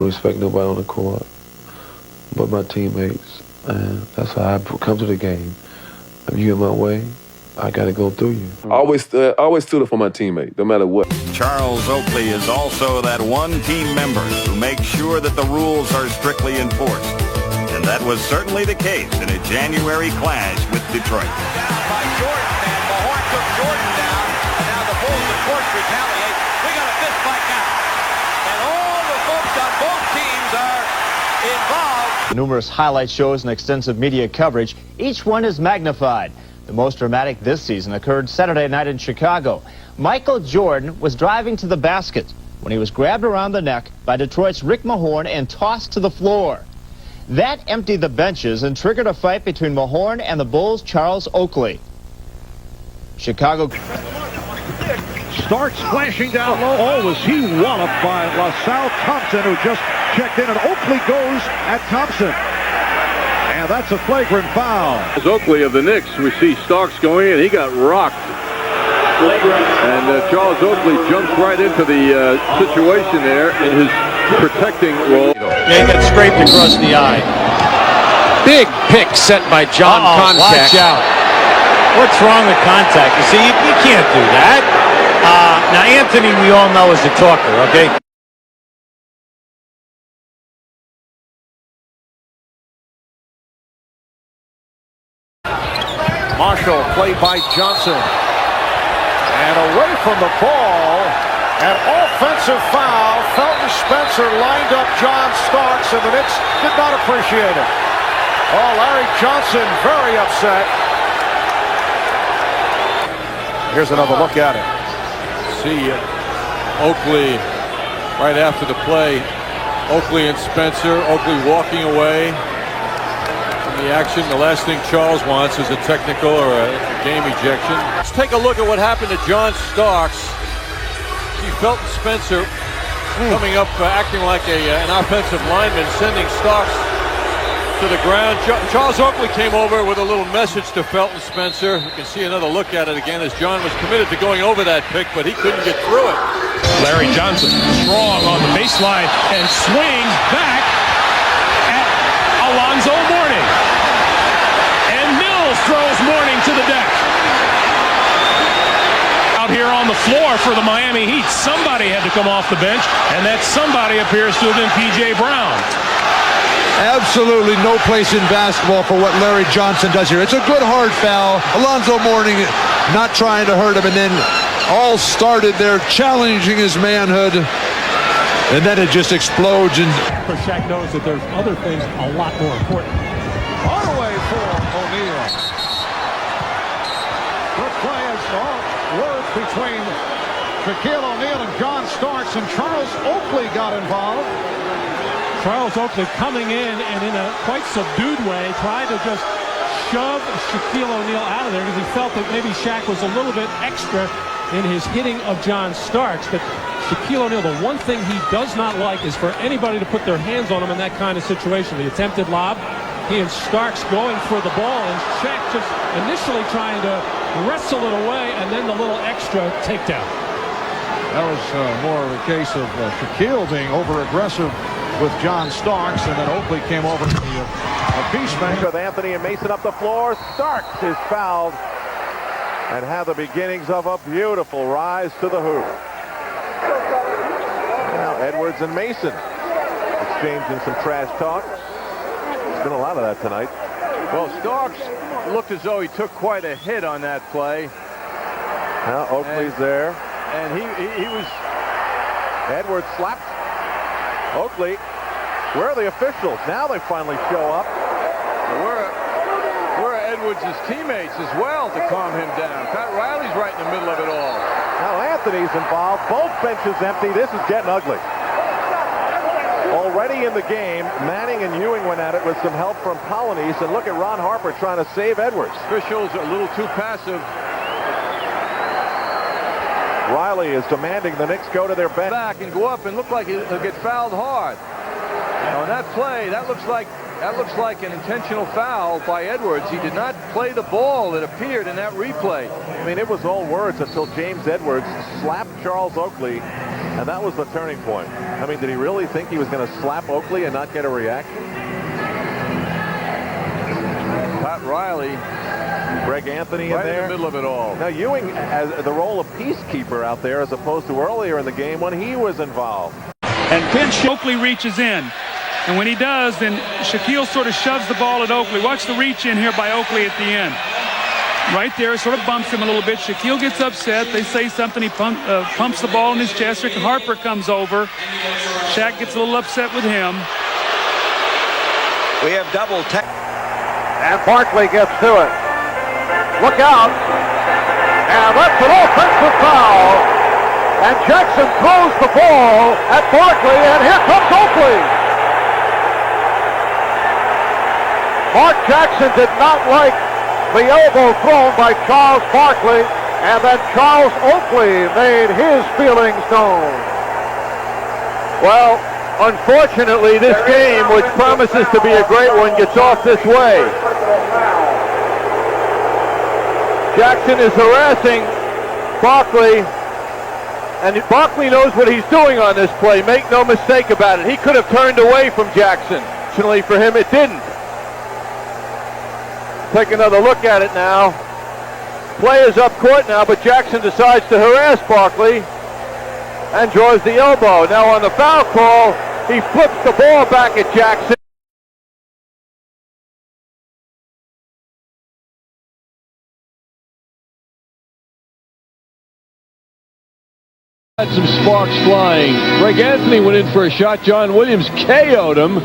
respect nobody on the court but my teammates, and that's how I come to the game. If you in my way, I got to go through you. I always stood up for my teammate, no matter what. Charles Oakley is also that one team member who makes sure that the rules are strictly enforced. And that was certainly the case in a January clash with Detroit. Down by Jordan, and Mahorn took Jordan down, and now the Bulls, of course, retaliate. We got a fist fight now. And all the folks on both teams are involved. The numerous highlight shows and extensive media coverage, each one is magnified. The most dramatic this season occurred Saturday night in Chicago. Michael Jordan was driving to the basket when he was grabbed around the neck by Detroit's Rick Mahorn and tossed to the floor. That emptied the benches and triggered a fight between Mahorn and the Bulls' Charles Oakley. Chicago. Starks flashing down low. Oh, was he walloped by LaSalle Thompson, who just checked in, and Oakley goes at Thompson. And that's a flagrant foul. As Oakley of the Knicks, we see Starks going in. He got rocked. And Charles Oakley jumps right into the situation there in his protecting role. Yeah, he got scraped across the eye. Big pick set by John Contact. Watch out. What's wrong with Contact? You see, you can't do that. Now, Anthony, we all know, is a talker, okay? Marshall played by Johnson. And away from the ball, an offensive foul. Felton Spencer lined up John Starks, and the Knicks did not appreciate it. Oh, Larry Johnson very upset. Here's another look at it. See Oakley right after the play. Oakley and Spencer. Oakley walking away from the action. The last thing Charles wants is a technical or a game ejection. Let's take a look at what happened to John Starks. See Felton Spencer coming up, acting like an offensive lineman, sending Starks to the ground. Charles Oakley came over with a little message to Felton Spencer. You can see another look at it again as John was committed to going over that pick, but he couldn't get through it. Larry Johnson strong on the baseline and swings back at Alonzo Mourning. And Mills throws Mourning to the deck. Out here on the floor for the Miami Heat, somebody had to come off the bench, and that somebody appears to have been P.J. Brown. Absolutely no place in basketball for what Larry Johnson does here. It's a good hard foul. Alonzo Mourning not trying to hurt him, and then all started there challenging his manhood, and then it just explodes. And Shaq knows that there's other things a lot more important. Hardaway for O'Neal. Good play as words between Shaquille O'Neal and John Starks, and Charles Oakley got involved. Charles Oakley coming in and in a quite subdued way tried to just shove Shaquille O'Neal out of there because he felt that maybe Shaq was a little bit extra in his hitting of John Starks. But Shaquille O'Neal, the one thing he does not like is for anybody to put their hands on him in that kind of situation. The attempted lob, he and Starks going for the ball, and Shaq just initially trying to wrestle it away, and then the little extra takedown. That was more of a case of Shaquille being over-aggressive with John Starks, and then Oakley came over to the peacemaker. With Anthony and Mason up the floor, Starks is fouled and have the beginnings of a beautiful rise to the hoop. Now Edwards and Mason exchanging some trash talk. There's been a lot of that tonight. Well, Starks looked as though he took quite a hit on that play. Now Oakley's there. And he was... Edwards slapped Oakley. Where are the officials? Now they finally show up. Where are Edwards' teammates as well to calm him down? Pat Riley's right in the middle of it all. Now Anthony's involved. Both benches empty. This is getting ugly. Already in the game, Manning and Ewing went at it with some help from Polynice. And look at Ron Harper trying to save Edwards. Officials are a little too passive. Riley is demanding the Knicks go to their bench. Back and go up and look like he'll get fouled hard. On that play, that looks like an intentional foul by Edwards. He did not play the ball, it appeared, in that replay. I mean, it was all words until James Edwards slapped Charles Oakley And that was the turning point. I mean, did he really think he was going to slap Oakley and not get a reaction? Pat Riley, Greg Anthony in there. In the middle of it all. Now Ewing has the role of peacekeeper out there as opposed to earlier in the game when he was involved. And pinch Oakley reaches in. And when he does, then Shaquille sort of shoves the ball at Oakley. Watch the reach in here by Oakley at the end. Right there, sort of bumps him a little bit. Shaquille gets upset. They say something. He pumps the ball in his chest. Rick Harper comes over. Shaq gets a little upset with him. We have double tech. And Barkley gets to it. Look out. And that's an offensive foul. And Jackson throws the ball at Barkley, and here comes Oakley. Mark Jackson did not like the elbow thrown by Charles Barkley, and then Charles Oakley made his feelings known. Well, unfortunately, this game, which promises to be a great one, gets off this way. Jackson is harassing Barkley, and Barkley knows what he's doing on this play. Make no mistake about it. He could have turned away from Jackson. Fortunately for him, it didn't. Take another look at it now. Play is up court now, but Jackson decides to harass Barkley and draws the elbow. Now on the foul call, he flips the ball back at Jackson. Had some sparks flying. Greg Anthony went in for a shot. John Williams KO'd him,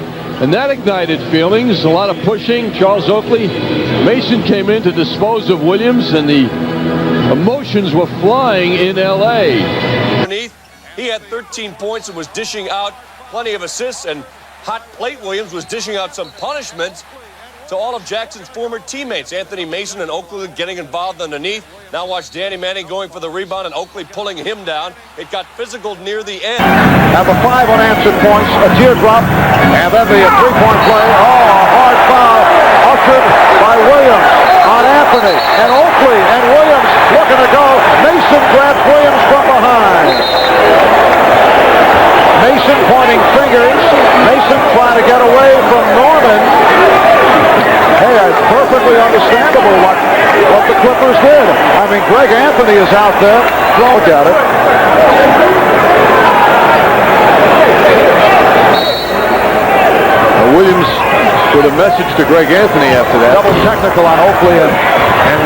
and that ignited feelings. A lot of pushing. Charles Oakley. Mason came in to dispose of Williams, and the emotions were flying in L.A. Underneath, he had 13 points and was dishing out plenty of assists, and Hot Plate Williams was dishing out some punishments to all of Jackson's former teammates. Anthony Mason and Oakley getting involved underneath. Now watch Danny Manning going for the rebound and Oakley pulling him down. It got physical near the end. Now the 5 unanswered points, a teardrop, and then the 3-point play. Oh, a hard foul ushered by Williams on Anthony. And Oakley and Williams looking to go. Mason grabs Williams from behind. Mason pointing fingers. Mason trying to get away from Norman. Hey, it's perfectly understandable what the Clippers did. I mean, Greg Anthony is out there. Look at it. Williams with a message to Greg Anthony after that. Double technical on Oakley and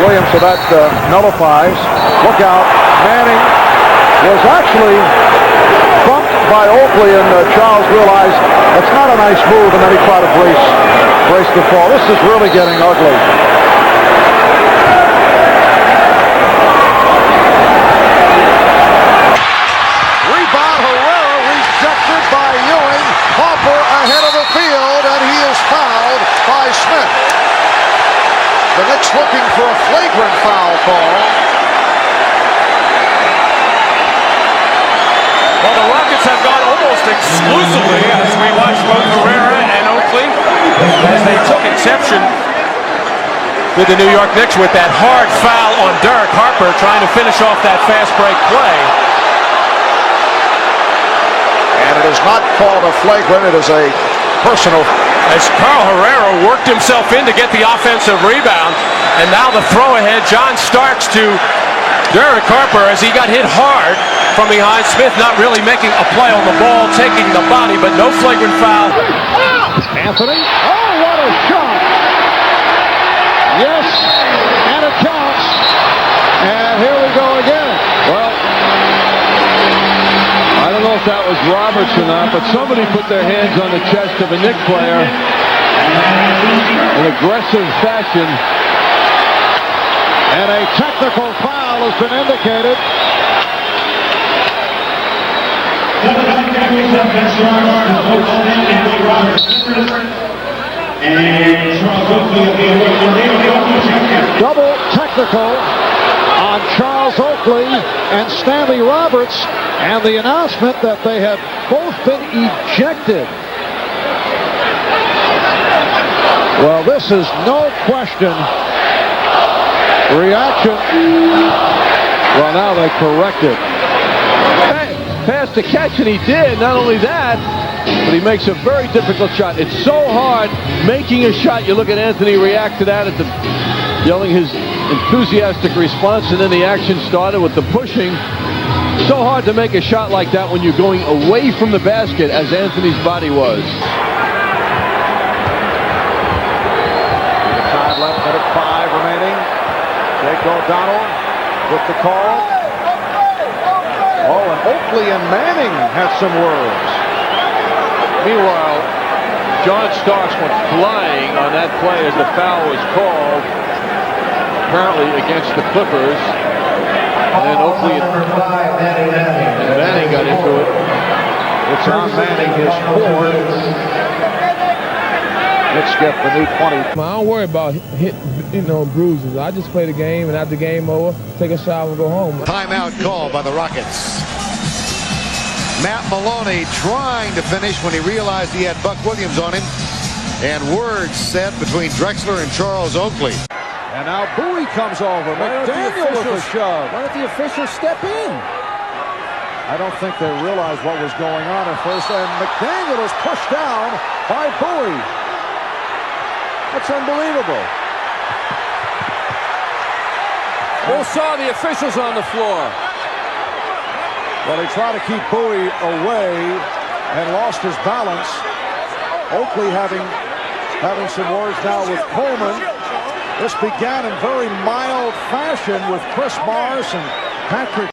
Williams, so that nullifies. Look out. Manning was actually bumped by Oakley, and Charles realized that's not a nice move, and then he tried to brace the fall. This is really getting ugly. Rebound, Herrera rejected by Ewing. Harper ahead of the field, and he is fouled by Smith. The Knicks looking for a flagrant foul call. Well, the Rockets have gone almost exclusively, as we watched both Herrera and Oakley, as they took exception with the New York Knicks with that hard foul on Derek Harper trying to finish off that fast break play. And it is not called a flagrant, it is a personal. As Carl Herrera worked himself in to get the offensive rebound, and now the throw ahead, John Starks to Derek Harper as he got hit hard from behind. Smith not really making a play on the ball, taking the body, but no flagrant foul. Anthony, oh, what a shot! Yes, and it counts. And here we go again. Well, I don't know if that was Roberts or not, but somebody put their hands on the chest of a Knick player in aggressive fashion. And a technical foul has been indicated. Double technical on Charles Oakley and Stanley Roberts, and the announcement that they have both been ejected. Well, this is no question. Reaction. Well, now they correct it. pass to catch, and he did. Not only that, but he makes a very difficult shot. It's so hard making a shot. You look at Anthony react to that, yelling his enthusiastic response, and then the action started with the pushing. So hard to make a shot like that when you're going away from the basket, as Anthony's body was. Time left, minute 5 remaining. Jake O'Donnell with the call. Oh, and Oakley and Manning had some words. Meanwhile, John Starks went flying on that play as the foul was called, apparently against the Clippers. And then Oakley and Manning got into it. It's on Manning, his fourth. Let's get the new 20. I don't worry about bruises. I just play the game, and after the game over, take a shower and go home. Timeout called by the Rockets. Matt Maloney trying to finish when he realized he had Buck Williams on him. And words said between Drexler and Charles Oakley. And now Bowie comes over. McDaniel with a shove. Why don't the officials step in? I don't think they realized what was going on at first. And McDaniel is pushed down by Bowie. That's unbelievable. Bill saw the officials on the floor. Well, he tried to keep Bowie away and lost his balance. Oakley having some words now with Coleman. This began in very mild fashion with Chris Morris and Patrick